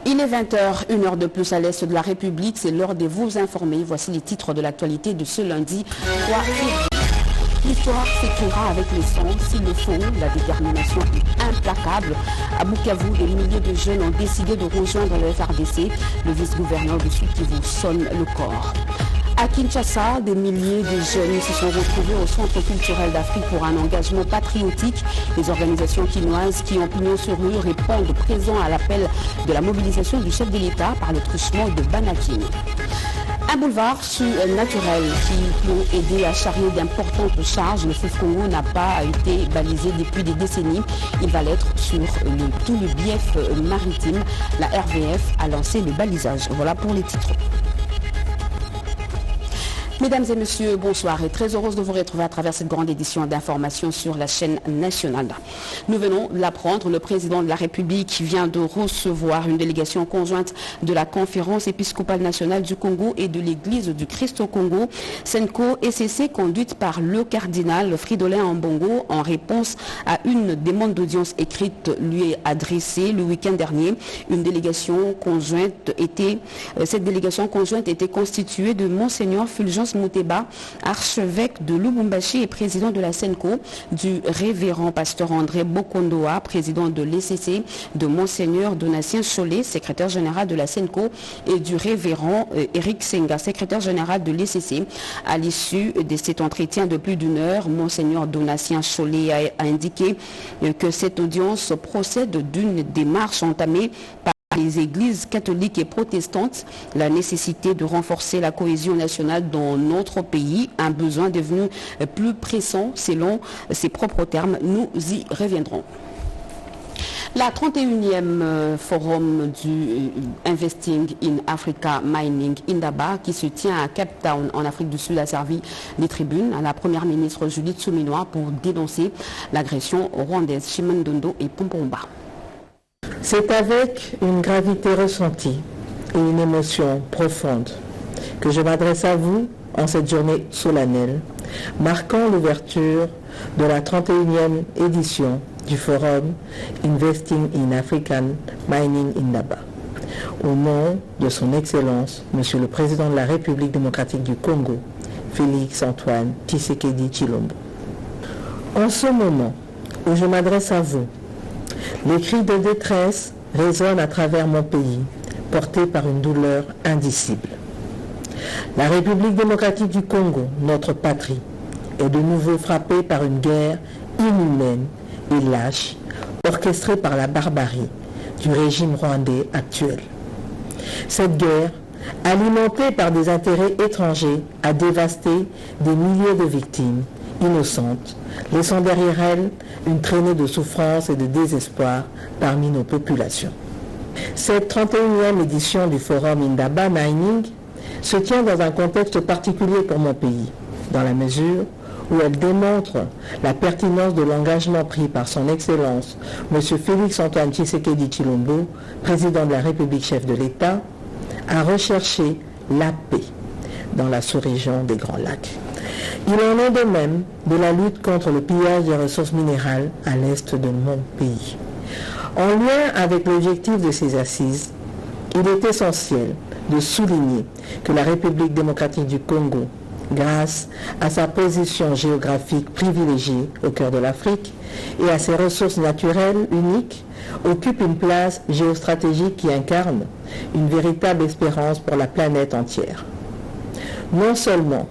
Il est 20h, une heure de plus à l'est de la République. C'est l'heure de vous informer. Voici les titres de l'actualité de ce lundi 3 février. L'histoire s'écrira avec le sang, s'il le faut. La détermination est implacable. À Bukavu, des milliers de jeunes ont décidé de rejoindre le FRDC. Le vice-gouverneur du Sud qui vous sonne le corps. À Kinshasa, des milliers de jeunes se sont retrouvés au Centre culturel d'Afrique pour un engagement patriotique. Les organisations quinoises qui ont pignon sur rue répondent présent à l'appel de la mobilisation du chef de l'État par le truchement de Banaking. Un boulevard naturel qui peut aider à charrier d'importantes charges. Le fleuve Congo n'a pas été balisé depuis des décennies. Il va l'être sur tout le bief maritime. La RVF a lancé le balisage. Voilà pour les titres. Mesdames et messieurs, bonsoir et très heureuse de vous retrouver à travers cette grande édition d'information sur la chaîne nationale. Nous venons de l'apprendre, le président de la République vient de recevoir une délégation conjointe de la conférence épiscopale nationale du Congo et de l'église du Christ au Congo, Senko SCC, conduite par le cardinal Fridolin Ambongo en réponse à une demande d'audience écrite lui adressée le week-end dernier. Cette délégation conjointe était constituée de Monseigneur Fulgence Mouteba, archevêque de Lubumbashi et président de la Senko, du révérend pasteur André Bokondoa, président de l'ECC, de Monseigneur Donatien Chollet, secrétaire général de la Senko, et du révérend Eric Senga, secrétaire général de l'ECC. À l'issue de cet entretien de plus d'une heure, Monseigneur Donatien Chollet a indiqué que cette audience procède d'une démarche entamée par les églises catholiques et protestantes, la nécessité de renforcer la cohésion nationale dans notre pays, un besoin devenu plus pressant selon ses propres termes. Nous y reviendrons. La 31e forum du Investing in Africa Mining Indaba qui se tient à Cape Town en Afrique du Sud a servi des tribunes à la première ministre Judith Suminwa pour dénoncer l'agression rwandaise. Shimon Dondo et Pompomba. C'est avec une gravité ressentie et une émotion profonde que je m'adresse à vous en cette journée solennelle, marquant l'ouverture de la 31e édition du Forum Investing in African Mining Indaba. Au nom de son Excellence, Monsieur le Président de la République démocratique du Congo, Félix Antoine Tshisekedi Tshilombo. En ce moment où je m'adresse à vous, les cris de détresse résonnent à travers mon pays, portés par une douleur indicible. La République démocratique du Congo, notre patrie, est de nouveau frappée par une guerre inhumaine et lâche, orchestrée par la barbarie du régime rwandais actuel. Cette guerre, alimentée par des intérêts étrangers, a dévasté des milliers de victimes innocentes, laissant derrière elles une traînée de souffrance et de désespoir parmi nos populations. Cette 31e édition du Forum Indaba Mining se tient dans un contexte particulier pour mon pays, dans la mesure où elle démontre la pertinence de l'engagement pris par son Excellence, M. Félix Antoine Tshisekedi Tshilombo, président de la République, chef de l'État, à rechercher la paix dans la sous-région des Grands Lacs. Il en est de même de la lutte contre le pillage des ressources minérales à l'est de mon pays. En lien avec l'objectif de ces assises, il est essentiel de souligner que la République démocratique du Congo, grâce à sa position géographique privilégiée au cœur de l'Afrique et à ses ressources naturelles uniques, occupe une place géostratégique qui incarne une véritable espérance pour la planète entière. Non seulement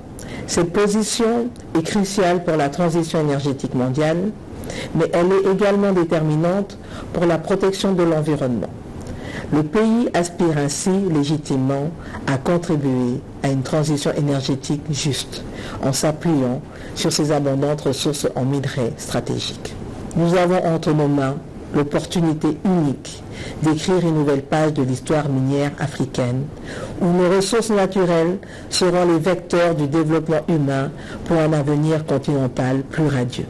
cette position est cruciale pour la transition énergétique mondiale, mais elle est également déterminante pour la protection de l'environnement. Le pays aspire ainsi légitimement à contribuer à une transition énergétique juste, en s'appuyant sur ses abondantes ressources en minerais stratégiques. Nous avons entre nos mains l'opportunité unique d'écrire une nouvelle page de l'histoire minière africaine, où nos ressources naturelles seront les vecteurs du développement humain pour un avenir continental plus radieux.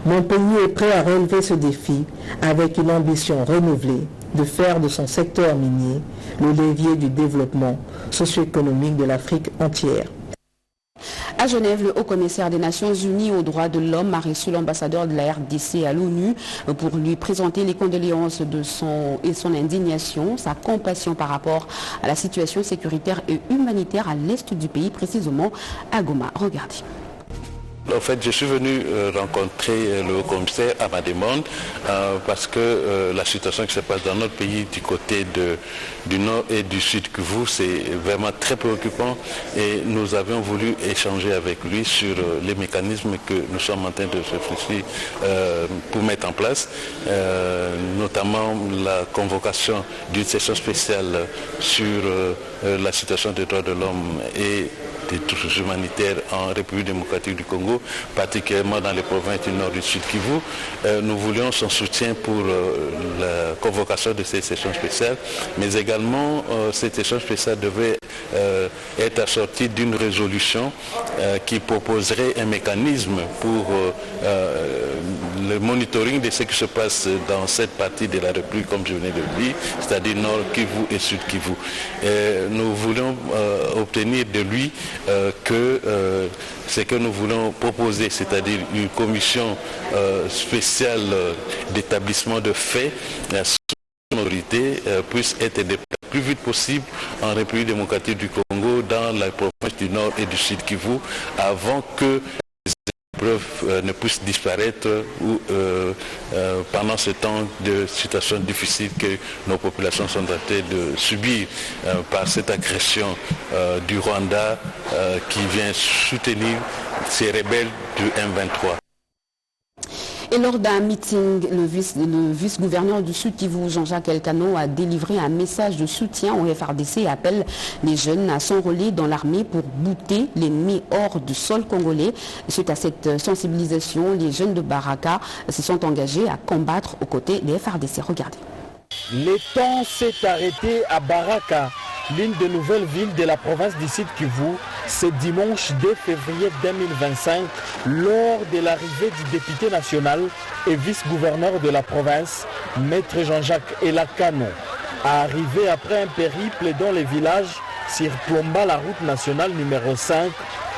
Mon pays est prêt à relever ce défi avec une ambition renouvelée de faire de son secteur minier le levier du développement socio-économique de l'Afrique entière. À Genève, le haut-commissaire des Nations Unies aux droits de l'homme a reçu l'ambassadeur de la RDC à l'ONU pour lui présenter les condoléances et son indignation, sa compassion par rapport à la situation sécuritaire et humanitaire à l'est du pays, précisément à Goma. Regardez. En fait, je suis venu rencontrer le haut-commissaire à ma demande parce que la situation qui se passe dans notre pays du côté du nord et du sud Kivu, c'est vraiment très préoccupant et nous avions voulu échanger avec lui sur les mécanismes que nous sommes en train de réfléchir pour mettre en place, notamment la convocation d'une session spéciale sur la situation des droits de l'homme et des troubles humanitaires en République démocratique du Congo, particulièrement dans les provinces du nord et du sud Kivu. Nous voulions son soutien pour la convocation de ces sessions spéciales, mais également cette session spéciale devait être assortie d'une résolution qui proposerait un mécanisme pour le monitoring de ce qui se passe dans cette partie de la République, comme je venais de le dire, c'est-à-dire Nord Kivu et Sud Kivu. Nous voulions obtenir de lui ce que nous voulons proposer, c'est-à-dire une commission spéciale d'établissement de faits sous autorité puisse être déplacée le plus vite possible en République démocratique du Congo, dans la province du Nord et du Sud Kivu, avant que preuves ne puissent disparaître ou pendant ce temps de situation difficile que nos populations sont en train de subir par cette agression du Rwanda qui vient soutenir ces rebelles du M23. Et lors d'un meeting, le vice-gouverneur du Sud Kivu, Jean-Jacques Elkano, a délivré un message de soutien au FARDC et appelle les jeunes à s'enrôler dans l'armée pour bouter l'ennemi hors du sol congolais. Suite à cette sensibilisation, les jeunes de Baraka se sont engagés à combattre aux côtés des FARDC. Regardez. Le temps s'est arrêté à Baraka, l'une des nouvelles villes de la province du Sud Kivu, ce dimanche 2 février 2025, lors de l'arrivée du député national et vice-gouverneur de la province, Maître Jean-Jacques Elkano, arrivé après un périple dans les villages surplombant la route nationale numéro 5,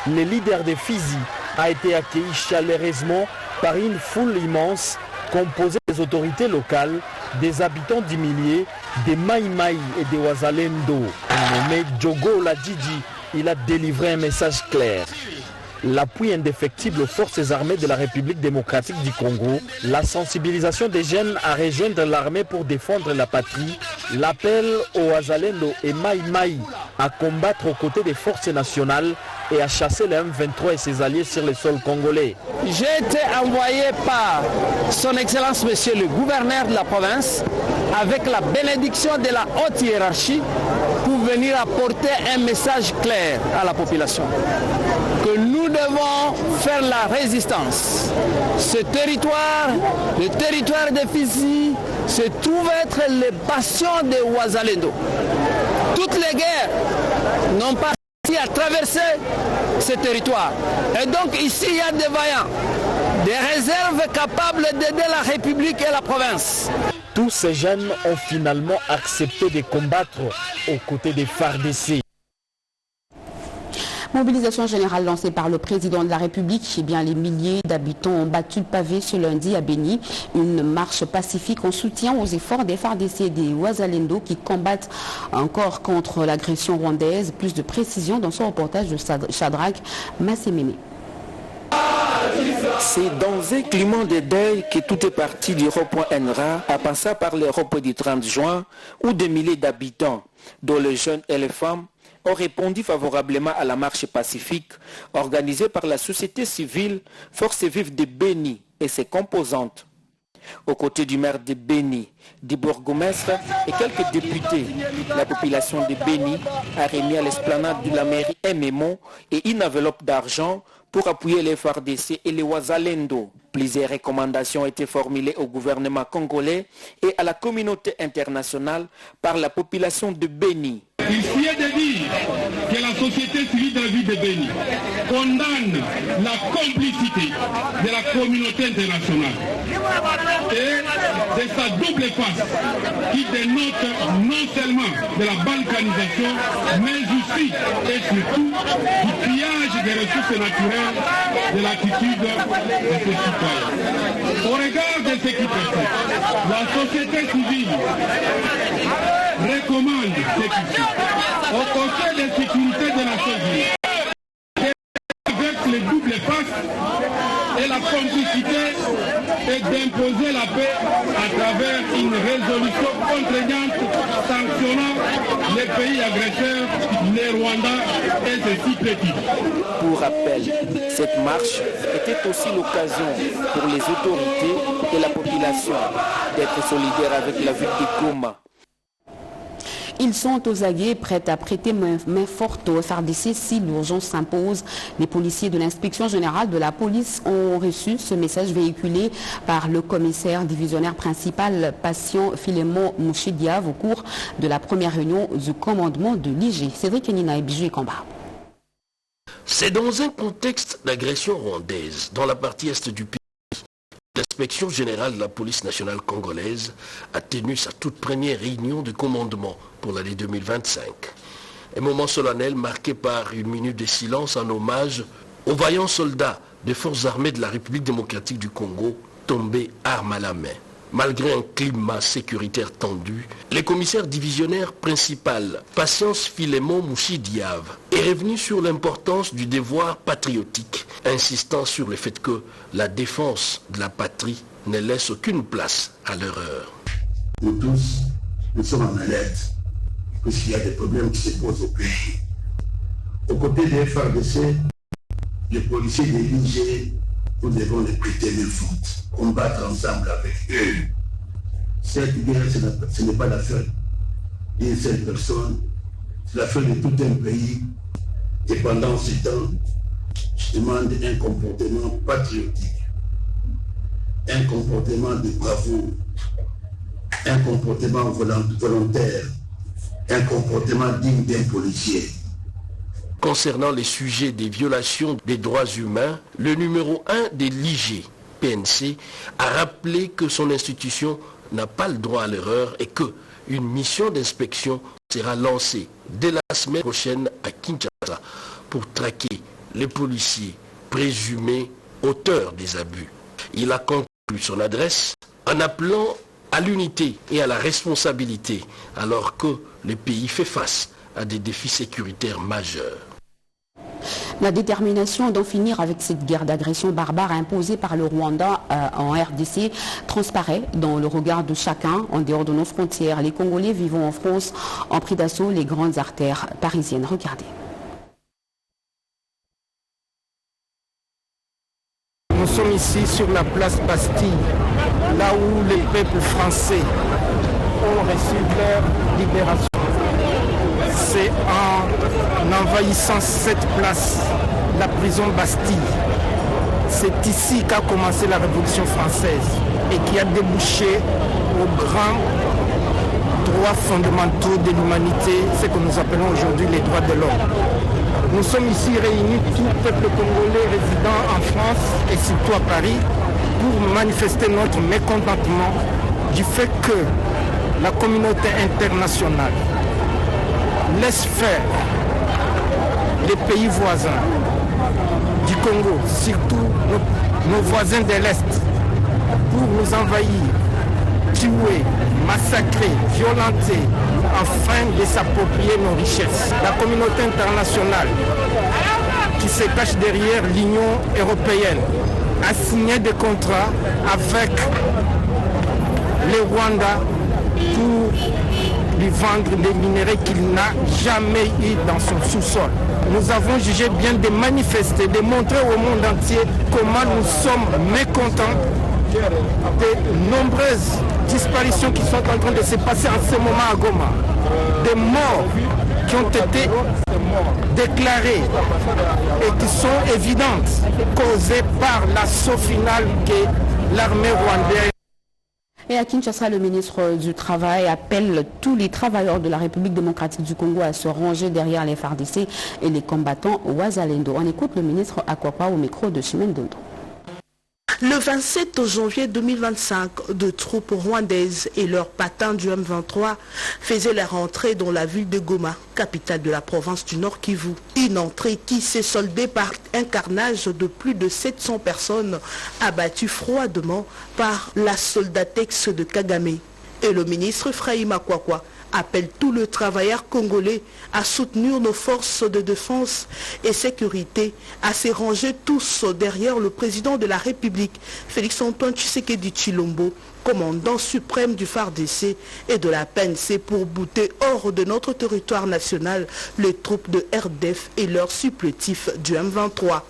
le leader de Fizi a été accueilli chaleureusement par une foule immense composée des autorités locales, des habitants du millier, des Maïmaï et des Wazalendo. Nommé Djogo Ladjidji, il a délivré un message clair. L'appui indéfectible aux forces armées de la République démocratique du Congo, la sensibilisation des jeunes à rejoindre l'armée pour défendre la patrie, l'appel aux Wazalendo et Maïmaï à combattre aux côtés des forces nationales et à chasser les M23 et ses alliés sur le sol congolais. J'ai été envoyé par son Excellence Monsieur le gouverneur de la province avec la bénédiction de la haute hiérarchie pour venir apporter un message clair à la population. Que nous devons faire la résistance. Ce territoire, le territoire de Fizi, se trouve être les bastions des Wazalendo. Toutes les guerres n'ont pas réussi à traverser ce territoire. Et donc ici, il y a des vaillants, des réserves capables d'aider la République et la province. Tous ces jeunes ont finalement accepté de combattre aux côtés des FARDC. Mobilisation générale lancée par le président de la République. Eh bien, les milliers d'habitants ont battu le pavé ce lundi à Béni. Une marche pacifique en soutien aux efforts des FARDC et des Wazalendo qui combattent encore contre l'agression rwandaise. Plus de précision dans son reportage de Shadrach Massémémé. C'est dans un climat de deuil que tout est parti du rond-point NRA à passer par le rond-point du 30 juin où des milliers d'habitants, dont les jeunes et les femmes, ont répondu favorablement à la marche pacifique organisée par la société civile Forces Vives de Béni et ses composantes. Aux côtés du maire de Béni, du bourgmestre et quelques députés, la population de Béni a remis à l'esplanade de la mairie MMO et une enveloppe d'argent pour appuyer les FARDC et les Wazalendo. Plusieurs recommandations ont été formulées au gouvernement congolais et à la communauté internationale par la population de Béni. Il sied de dire que la société civile de la ville de Béni condamne la complicité de la communauté internationale et de sa double face qui dénote non seulement de la balkanisation, mais aussi et surtout du pillage des ressources naturelles de l'attitude de ces citoyens. Au regard de ce qui précède, la société civile recommande ce qui suit au Conseil de sécurité des Nations Unies avec les doubles faces et la complicité et d'imposer la paix à travers une résolution contraignante sanctionnant les pays agresseurs, les Rwandais et ses 6 petits. Pour rappel, cette marche était aussi l'occasion pour les autorités et la population d'être solidaires avec la ville de Goma. Ils sont aux aguets, prêts à prêter main forte au FARDC si l'urgence s'impose. Les policiers de l'inspection générale de la police ont reçu ce message véhiculé par le commissaire divisionnaire principal Patient Philémon Mouchidiav au cours de la première réunion du commandement de l'IG. Cédric Enina et Bijou et Combat. C'est dans un contexte d'agression rwandaise dans la partie est du pays. L'inspection générale de la police nationale congolaise a tenu sa toute première réunion de commandement pour l'année 2025. Un moment solennel marqué par une minute de silence en hommage aux vaillants soldats des forces armées de la République démocratique du Congo tombés armes à la main. Malgré un climat sécuritaire tendu, le commissaire divisionnaire principal, Patience Philémon Mouchidiav, est revenu sur l'importance du devoir patriotique, insistant sur le fait que la défense de la patrie ne laisse aucune place à l'erreur. Nous tous, nous sommes en alerte, puisqu'il y a des problèmes qui se posent au pays. Aux côtés des FARDC, les policiers de l'IG, nous devons les prêter main forte, combattre ensemble avec eux. Cette guerre, ce n'est pas l'affaire d'une seule personne, c'est l'affaire de tout un pays. Et pendant ce temps, je demande un comportement patriotique, un comportement de bravoure, un comportement volontaire, un comportement digne d'un policier. Concernant les sujets des violations des droits humains, le numéro 1 de l'IG, PNC, a rappelé que son institution n'a pas le droit à l'erreur et qu'une mission d'inspection sera lancée dès la semaine prochaine à Kinshasa pour traquer les policiers présumés auteurs des abus. Il a conclu son adresse en appelant à l'unité et à la responsabilité alors que le pays fait face à des défis sécuritaires majeurs. La détermination d'en finir avec cette guerre d'agression barbare imposée par le Rwanda en RDC transparaît dans le regard de chacun en dehors de nos frontières. Les Congolais vivant en France ont pris d'assaut les grandes artères parisiennes. Regardez. Nous sommes ici sur la place Bastille, là où les peuples français ont reçu leur libération. C'est en envahissant cette place, la prison Bastille. C'est ici qu'a commencé la Révolution française et qui a débouché aux grands droits fondamentaux de l'humanité, ce que nous appelons aujourd'hui les droits de l'homme. Nous sommes ici réunis, tout peuple congolais résidant en France et surtout à Paris, pour manifester notre mécontentement du fait que la communauté internationale laisse faire les pays voisins du Congo, surtout nos voisins de l'Est, pour nous envahir, tuer, massacrer, violenter, afin de s'approprier nos richesses. La communauté internationale qui se cache derrière l'Union européenne a signé des contrats avec le Rwanda pour lui vendre des minéraux qu'il n'a jamais eu dans son sous-sol. Nous avons jugé bien de manifester, de montrer au monde entier comment nous sommes mécontents de nombreuses disparitions qui sont en train de se passer en ce moment à Goma. Des morts qui ont été déclarées et qui sont évidentes, causées par l'assaut final que l'armée rwandaise. Et à Kinshasa, le ministre du Travail appelle tous les travailleurs de la République démocratique du Congo à se ranger derrière les FARDC et les combattants Wazalendo. On écoute le ministre Akwapa au micro de Chimène Dondo. Le 27 janvier 2025, de troupes rwandaises et leurs patins du M23 faisaient la rentrée dans la ville de Goma, capitale de la province du Nord Kivu. Une entrée qui s'est soldée par un carnage de plus de 700 personnes abattues froidement par la soldatex de Kagame. Et le ministre Frei Makwakwa appelle tous les travailleurs congolais à soutenir nos forces de défense et sécurité, à se ranger tous derrière le président de la République, Félix-Antoine Tshisekedi Tshilombo, commandant suprême du FARDC et de la PNC, pour bouter hors de notre territoire national les troupes de RDF et leurs supplétifs du M23.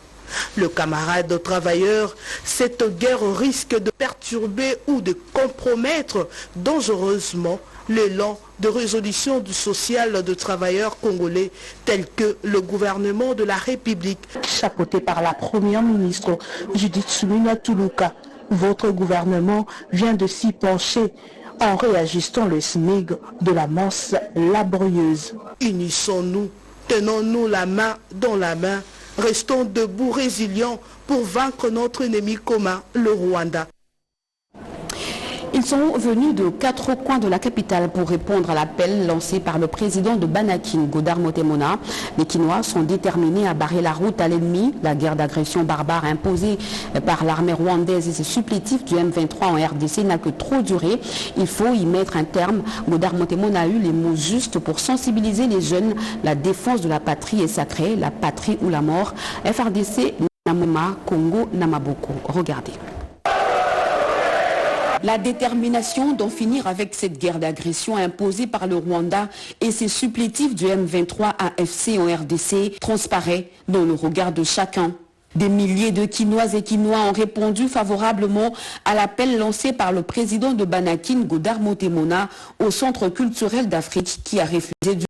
Le camarade travailleur, cette guerre risque de perturber ou de compromettre dangereusement l'élan de résolution du social de travailleurs congolais tel que le gouvernement de la République. Chapeauté par la première ministre Judith Suminwa Tuluka, votre gouvernement vient de s'y pencher en réajustant le SMIC de la masse laborieuse. Unissons-nous, tenons-nous la main dans la main, restons debout, résilients pour vaincre notre ennemi commun, le Rwanda. Ils sont venus de 4 coins de la capitale pour répondre à l'appel lancé par le président de Banakin, Godard Motemona. Les Kinois sont déterminés à barrer la route à l'ennemi. La guerre d'agression barbare imposée par l'armée rwandaise et ses supplétifs du M23 en RDC n'a que trop duré. Il faut y mettre un terme. Godard Motemona a eu les mots justes pour sensibiliser les jeunes. La défense de la patrie est sacrée, la patrie ou la mort. FRDC, Namoma, Congo, Namaboko. Regardez. La détermination d'en finir avec cette guerre d'agression imposée par le Rwanda et ses supplétifs du M23 AFC en RDC transparaît dans le regard de chacun. Des milliers de Kinoises et Kinois ont répondu favorablement à l'appel lancé par le président de Banakin, Godard Motemona, au Centre culturel d'Afrique qui a refusé du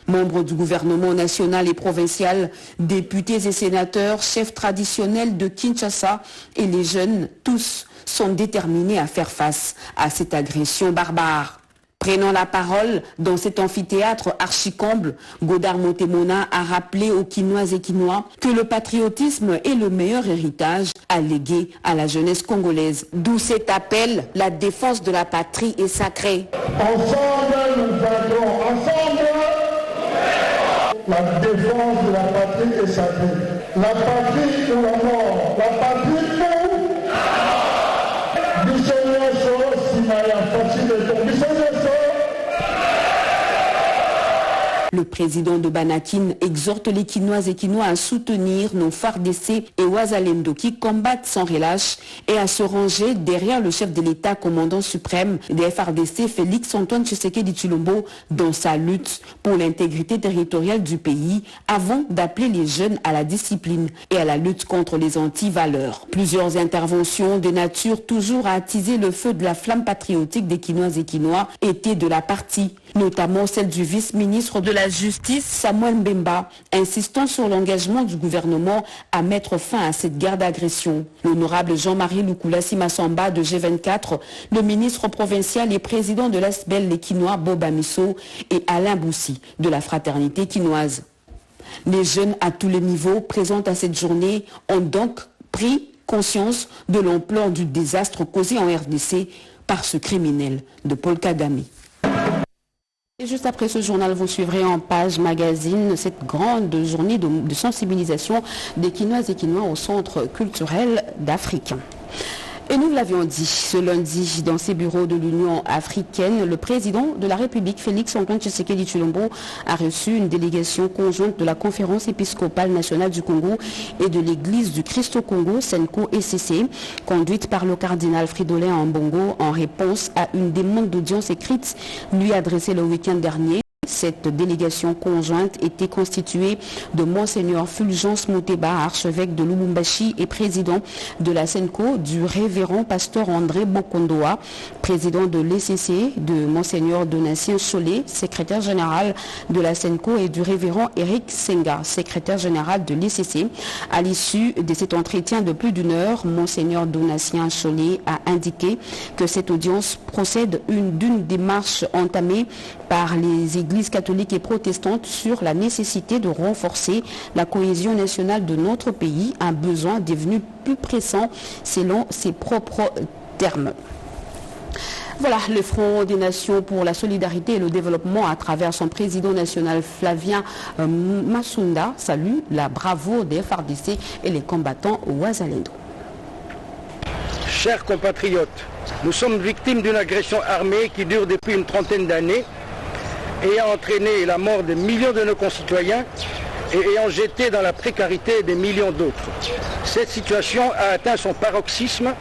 membres du gouvernement national et provincial, députés et sénateurs, chefs traditionnels de Kinshasa et les jeunes, tous sont déterminés à faire face à cette agression barbare. Prenant la parole dans cet amphithéâtre archicomble, Godard Motemona a rappelé aux Kinoises et Kinois que le patriotisme est le meilleur héritage à léguer à la jeunesse congolaise. D'où cet appel, la défense de la patrie est sacrée. Ensemble, nous vaincrons. Ensemble, la défense de la patrie est sacrée. La patrie ou la mort. La patrie ou Le président de Banakin exhorte les Kinoises et Kinois à soutenir nos FARDC et Wazalendo qui combattent sans relâche et à se ranger derrière le chef de l'État commandant suprême des FARDC, Félix-Antoine Tshisekedi Tshilombo, dans sa lutte pour l'intégrité territoriale du pays, avant d'appeler les jeunes à la discipline et à la lutte contre les anti-valeurs. Plusieurs interventions de nature toujours à attiser le feu de la flamme patriotique des Kinoises et Kinois étaient de la partie, notamment celle du vice-ministre de la Justice, Samuel Mbemba, insistant sur l'engagement du gouvernement à mettre fin à cette guerre d'agression. L'honorable Jean-Marie Lukulasi Massamba de G24, le ministre provincial et président de l'ASBEL les Kinois, Boba Misso, et Alain Boussi de la fraternité kinoise. Les jeunes à tous les niveaux présents à cette journée ont donc pris conscience de l'ampleur du désastre causé en RDC par ce criminel de Paul Kagame. Et juste après ce journal, vous suivrez en page magazine cette grande journée de sensibilisation des Kinoises et Kinois au Centre culturel d'Afrique. Et nous l'avions dit, ce lundi, dans ses bureaux de l'Union africaine, le président de la République, Félix-Antoine Tshisekedi Tshilombo, a reçu une délégation conjointe de la Conférence épiscopale nationale du Congo et de l'Église du Christ au Congo, SENCO-ECC, conduite par le cardinal Fridolin Ambongo en réponse à une demande d'audience écrite lui adressée le week-end dernier. Cette délégation conjointe était constituée de Monseigneur Fulgence Moteba, archevêque de Lubumbashi et président de la SENCO, du révérend pasteur André Bokondoa, président de l'ECC, de Monseigneur Donatien Chollet, secrétaire général de la SENCO, et du révérend Eric Senga, secrétaire général de l'ECC. À l'issue de cet entretien de plus d'une heure, Monseigneur Donatien Chollet a indiqué que cette audience procède d'une démarche entamée par les églises catholiques et protestantes sur la nécessité de renforcer la cohésion nationale de notre pays, un besoin devenu plus pressant selon ses propres termes. Voilà, le Front des Nations pour la solidarité et le développement, à travers son président national Flavien Massounda, salue la bravoure des FARDC et les combattants au Ouazalendo. Chers compatriotes, nous sommes victimes d'une agression armée qui dure depuis une trentaine d'années, ayant entraîné la mort de millions de nos concitoyens et ayant jeté dans la précarité des millions d'autres. Cette situation a atteint son paroxysme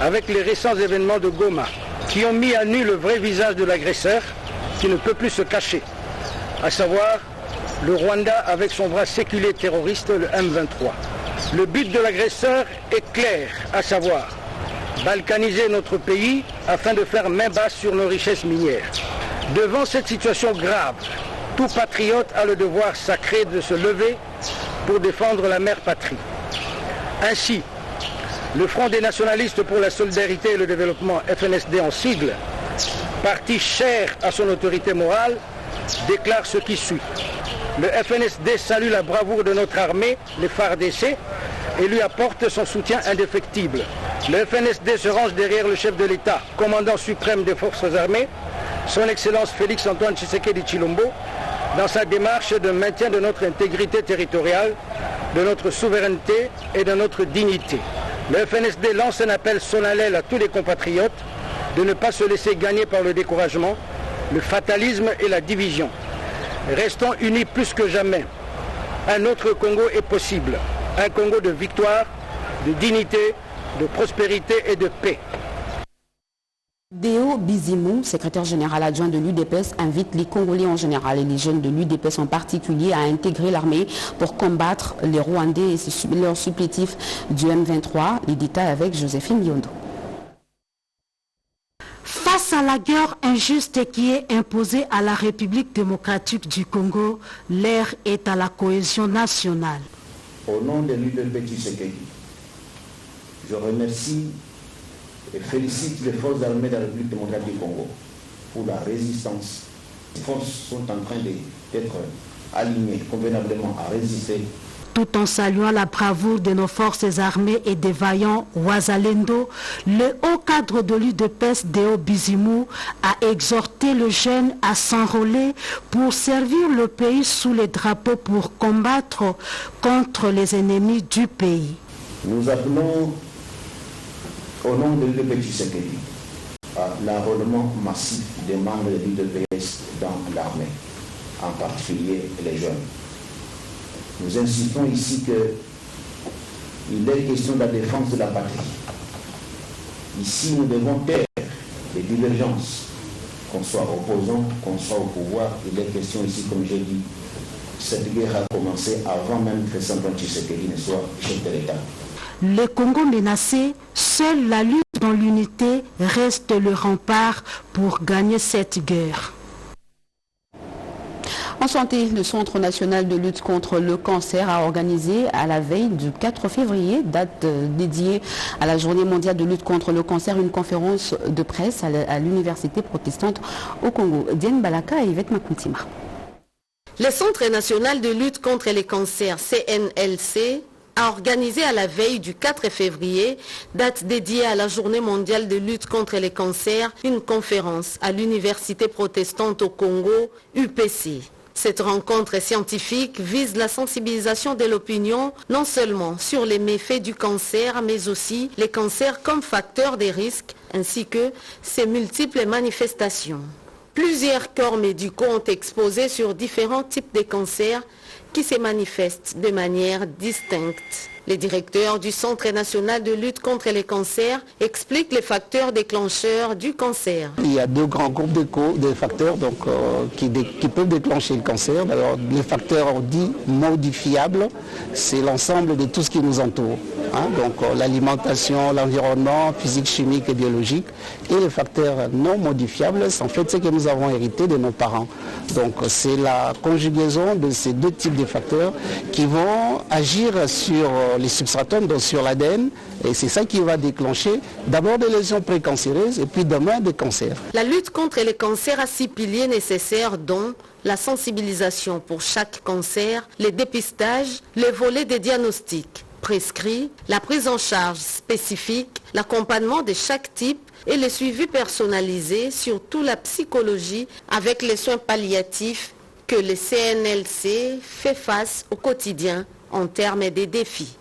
avec les récents événements de Goma, qui ont mis à nu le vrai visage de l'agresseur, qui ne peut plus se cacher, à savoir le Rwanda avec son bras séculé terroriste, le M23. Le but de l'agresseur est clair, à savoir balkaniser notre pays afin de faire main basse sur nos richesses minières. Devant cette situation grave, tout patriote a le devoir sacré de se lever pour défendre la mère patrie. Ainsi, le Front des nationalistes pour la solidarité et le développement, FNSD en sigle, parti cher à son autorité morale, déclare ce qui suit. Le FNSD salue la bravoure de notre armée, les FARDC, et lui apporte son soutien indéfectible. Le FNSD se range derrière le chef de l'État, commandant suprême des forces armées, son Excellence Félix-Antoine Tshisekedi Tshilombo, dans sa démarche de maintien de notre intégrité territoriale, de notre souveraineté et de notre dignité. Le FNSD lance un appel solennel à tous les compatriotes de ne pas se laisser gagner par le découragement, le fatalisme et la division. Restons unis plus que jamais. Un autre Congo est possible. Un Congo de victoire, de dignité, de prospérité et de paix. Deo Bizimou, secrétaire général adjoint de l'UDPS, invite les Congolais en général et les jeunes de l'UDPS en particulier à intégrer l'armée pour combattre les Rwandais et leurs supplétifs du M23. Les détails avec Joséphine Biondo. Face à la guerre injuste qui est imposée à la République démocratique du Congo, l'heure est à la cohésion nationale. Au nom de l'UDPS Tshisekedi, je remercie et félicite les forces armées de la République démocratique du Congo pour la résistance. Les forces sont en train d'être alignées convenablement à résister. Tout en saluant la bravoure de nos forces armées et des vaillants Ouazalendo, le haut cadre de l'UDPS, Deo Bizimou, a exhorté le jeune à s'enrôler pour servir le pays sous les drapeaux pour combattre contre les ennemis du pays. Nous appelons au nom de l'UDPS Tshisekedi à l'enrôlement massif des membres de l'UDPS dans l'armée, en particulier les jeunes. Nous insistons ici qu'il est question de la défense de la patrie. Ici, nous devons taire les divergences, qu'on soit opposants, qu'on soit au pouvoir. Il est question ici, comme j'ai dit, cette guerre a commencé avant même que Félix-Antoine Tshisekedi ne soit chef de l'État. Le Congo menacé, seule la lutte dans l'unité reste le rempart pour gagner cette guerre. En santé, le Centre national de lutte contre le cancer a organisé à la veille du 4 février, date dédiée à la journée mondiale de lutte contre le cancer, une conférence de presse à l'université protestante au Congo. Diane Balaka et Yvette Makuntima. Le Centre national de lutte contre les cancers, CNLC, a organisé à la veille du 4 février, date dédiée à la journée mondiale de lutte contre les cancers, une conférence à l'université protestante au Congo, UPC. Cette rencontre scientifique vise la sensibilisation de l'opinion, non seulement sur les méfaits du cancer, mais aussi les cancers comme facteur de risque, ainsi que ses multiples manifestations. Plusieurs corps médicaux ont exposé sur différents types de cancers qui se manifestent de manière distincte. Les directeurs du Centre national de lutte contre les cancers expliquent les facteurs déclencheurs du cancer. Il y a deux grands groupes de facteurs qui peuvent déclencher le cancer. Alors, les facteurs dits modifiables, c'est l'ensemble de tout ce qui nous entoure. Donc l'alimentation, l'environnement, physique, chimique et biologique. Et les facteurs non modifiables, c'est en fait ce que nous avons hérité de nos parents. Donc c'est la conjugaison de ces deux types de facteurs qui vont agir sur les substratums, donc sur l'ADN, et c'est ça qui va déclencher d'abord des lésions précancéreuses et puis demain des cancers. La lutte contre les cancers a 6 piliers nécessaires, dont la sensibilisation pour chaque cancer, les dépistages, les volets des diagnostics prescrits, la prise en charge spécifique, l'accompagnement de chaque type et le suivi personnalisé, surtout la psychologie avec les soins palliatifs que le CNLC fait face au quotidien en termes de défis.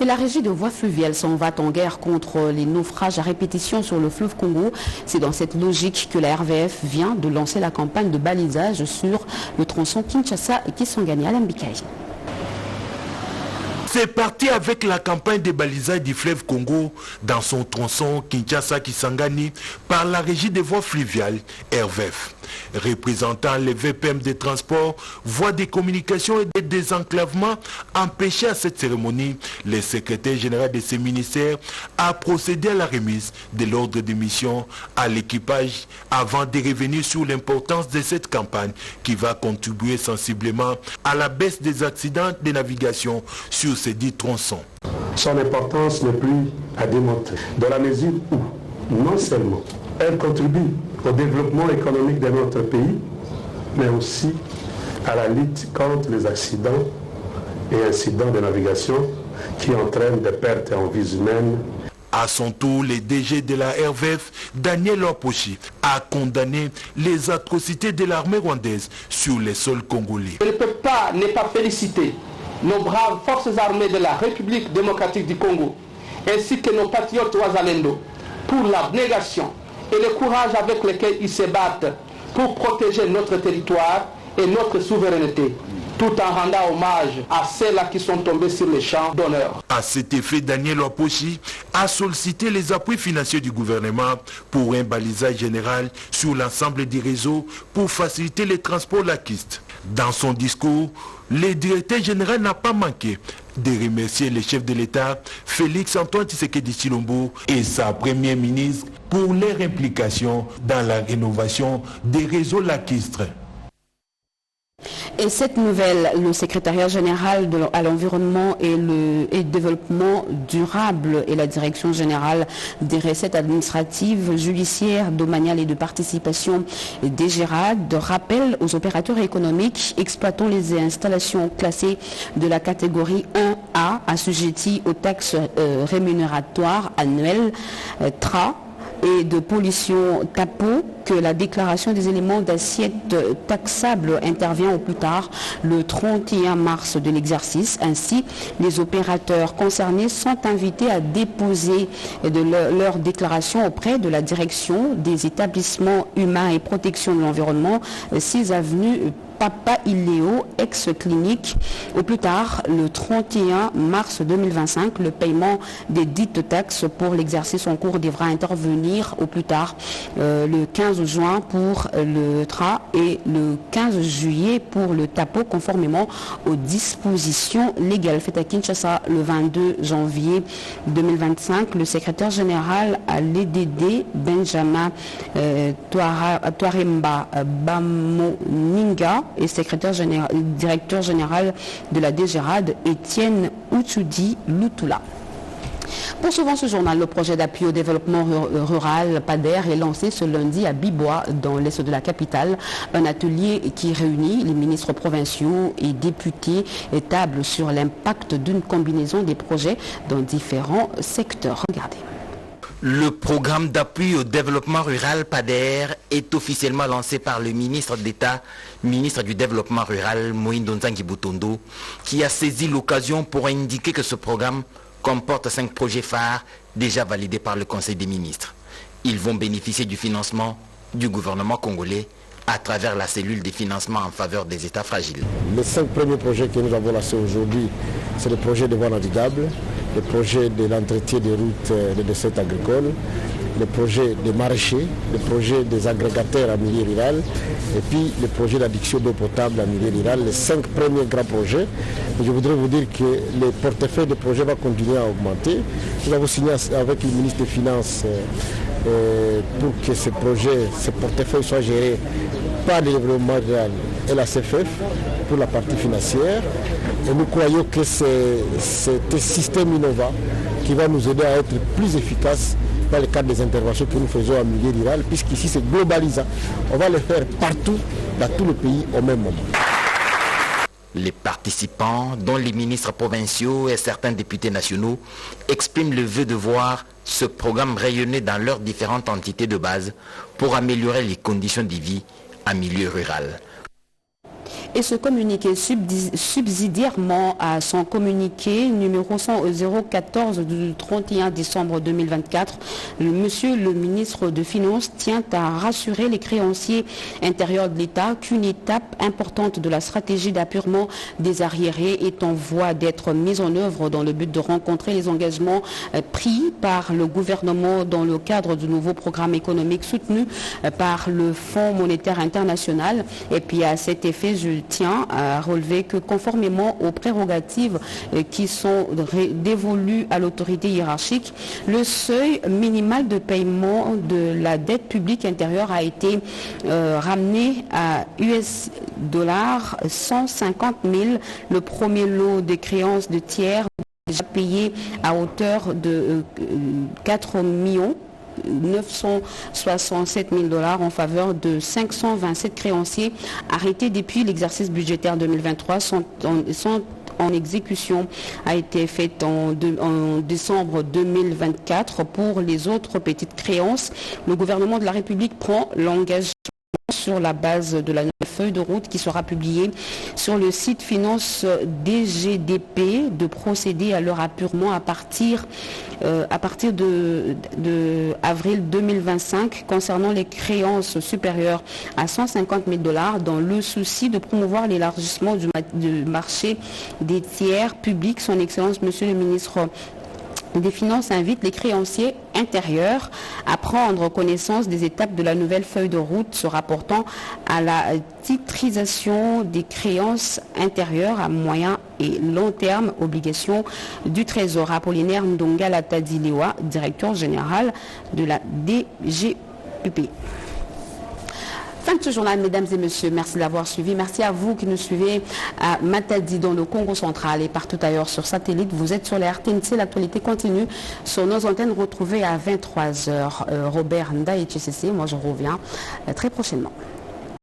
Et la régie de voies fluviales s'en va en guerre contre les naufrages à répétition sur le fleuve Congo. C'est dans cette logique que la RVF vient de lancer la campagne de balisage sur le tronçon Kinshasa et Kisangani à Lambikaï. C'est parti avec la campagne de balisage du fleuve Congo dans son tronçon Kinshasa-Kisangani par la régie des voies fluviales RVF. Représentant les VPM des transports, voies de communication et de désenclavement empêchés à cette cérémonie, le secrétaire général de ces ministères a procédé à la remise de l'ordre de mission à l'équipage avant de revenir sur l'importance de cette campagne qui va contribuer sensiblement à la baisse des accidents de navigation sur ces dits tronçons. Son importance n'est plus à démontrer, dans la mesure où, non seulement elle contribue au développement économique de notre pays, mais aussi à la lutte contre les accidents et incidents de navigation qui entraînent des pertes en vies humaines. À son tour, le DG de la RVF, Daniel Opochi, a condamné les atrocités de l'armée rwandaise sur les sols congolais. Je ne peux pas ne pas féliciter nos braves forces armées de la République démocratique du Congo, ainsi que nos patriotes Wazalendo, pour l'abnégation et le courage avec lequel ils se battent pour protéger notre territoire et notre souveraineté, tout en rendant hommage à ceux-là qui sont tombés sur les champs d'honneur. À cet effet, Daniel Opochi a sollicité les appuis financiers du gouvernement pour un balisage général sur l'ensemble des réseaux pour faciliter les transports laquistes. Dans son discours, le directeur général n'a pas manqué de remercier le chef de l'État, Félix-Antoine Tshisekedi Tshilombo, et sa première ministre pour leur implication dans la rénovation des réseaux laquistes. Et cette nouvelle, le secrétariat général à l'environnement et le développement durable et la direction générale des recettes administratives, judiciaires, domaniales et de participation des GERAD rappellent aux opérateurs économiques exploitant les installations classées de la catégorie 1A assujetties aux taxes rémunératoires annuelles TRA et de pollution TAPO que la déclaration des éléments d'assiette taxable intervient au plus tard le 31 mars de l'exercice. Ainsi, les opérateurs concernés sont invités à déposer leur déclaration auprès de la direction des établissements humains et protection de l'environnement, 6 avenue Papa Iléo, ex-clinique, au plus tard le 31 mars 2025. Le paiement des dites taxes pour l'exercice en cours devra intervenir au plus tard le 15 juin pour le TRA et le 15 juillet pour le TAPO, conformément aux dispositions légales. Fait à Kinshasa le 22 janvier 2025, le secrétaire général à l'EDD, Benjamin Touaremba Bamoninga, et directeur général de la DGRAD, Étienne Ouchoudi Lutula. Poursuivant ce journal, le projet d'appui au développement rural PADER est lancé ce lundi à Bibois, dans l'est de la capitale. Un atelier qui réunit les ministres provinciaux et députés et table sur l'impact d'une combinaison des projets dans différents secteurs. Regardez. Le programme d'appui au développement rural PADER est officiellement lancé par le ministre d'État, ministre du Développement rural, Moïndo Nzangi Butondo, qui a saisi l'occasion pour indiquer que ce programme comporte 5 projets phares déjà validés par le Conseil des ministres. Ils vont bénéficier du financement du gouvernement congolais à travers la cellule des financements en faveur des États fragiles. Les 5 premiers projets que nous avons lancés aujourd'hui, c'est le projet de voies navigables, le projet de l'entretien des routes et des dessertes agricoles, le projet des maraîchers, le projet des agrégateurs en milieu rural et puis le projet d'adduction d'eau potable en milieu rural, les 5 premiers grands projets. Et je voudrais vous dire que le portefeuille de projets va continuer à augmenter. Nous avons signé avec le ministre des Finances pour que ce projet, ce portefeuille soit géré par le développement rural et la CFF pour la partie financière. Et nous croyons que c'est un système innovant qui va nous aider à être plus efficaces dans le cadre des interventions que nous faisons en milieu rural, puisqu'ici c'est globalisant. On va le faire partout, dans tout le pays, au même moment. Les participants, dont les ministres provinciaux et certains députés nationaux, expriment le vœu de voir ce programme rayonner dans leurs différentes entités de base pour améliorer les conditions de vie en milieu rural. Et ce communiqué subsidiairement à son communiqué numéro 014 du 31 décembre 2024, Monsieur le ministre de Finances tient à rassurer les créanciers intérieurs de l'État qu'une étape importante de la stratégie d'appurement des arriérés est en voie d'être mise en œuvre dans le but de rencontrer les engagements pris par le gouvernement dans le cadre du nouveau programme économique soutenu par le Fonds monétaire international. Et puis à cet effet, je tiens à relever que conformément aux prérogatives qui sont dévolues à l'autorité hiérarchique, le seuil minimal de paiement de la dette publique intérieure a été ramené à $150 000. Le premier lot des créances de tiers déjà payé à hauteur de 4 967 000 $ en faveur de 527 créanciers arrêtés depuis l'exercice budgétaire 2023 sont en exécution a été faite en décembre 2024. Pour les autres petites créances, le gouvernement de la République prend l'engagement sur la base de la nouvelle feuille de route qui sera publiée sur le site Finance DGDP de procéder à leur appurement à partir de avril 2025 concernant les créances supérieures à 150 000 $ dans le souci de promouvoir l'élargissement du marché des tiers publics. Son Excellence, Monsieur le ministre des Finances invite les créanciers intérieurs à prendre connaissance des étapes de la nouvelle feuille de route se rapportant à la titrisation des créances intérieures à moyen et long terme, obligation du Trésor. Apollinaire Ndonga Latadilewa, directeur général de la DGUP. Fin de ce journal, mesdames et messieurs, merci de l'avoir suivi. Merci à vous qui nous suivez à Matadi dans le Congo central et partout ailleurs sur satellite. Vous êtes sur les RTNC, l'actualité continue sur nos antennes retrouvées à 23h. Robert Nda et TCC, moi je reviens très prochainement.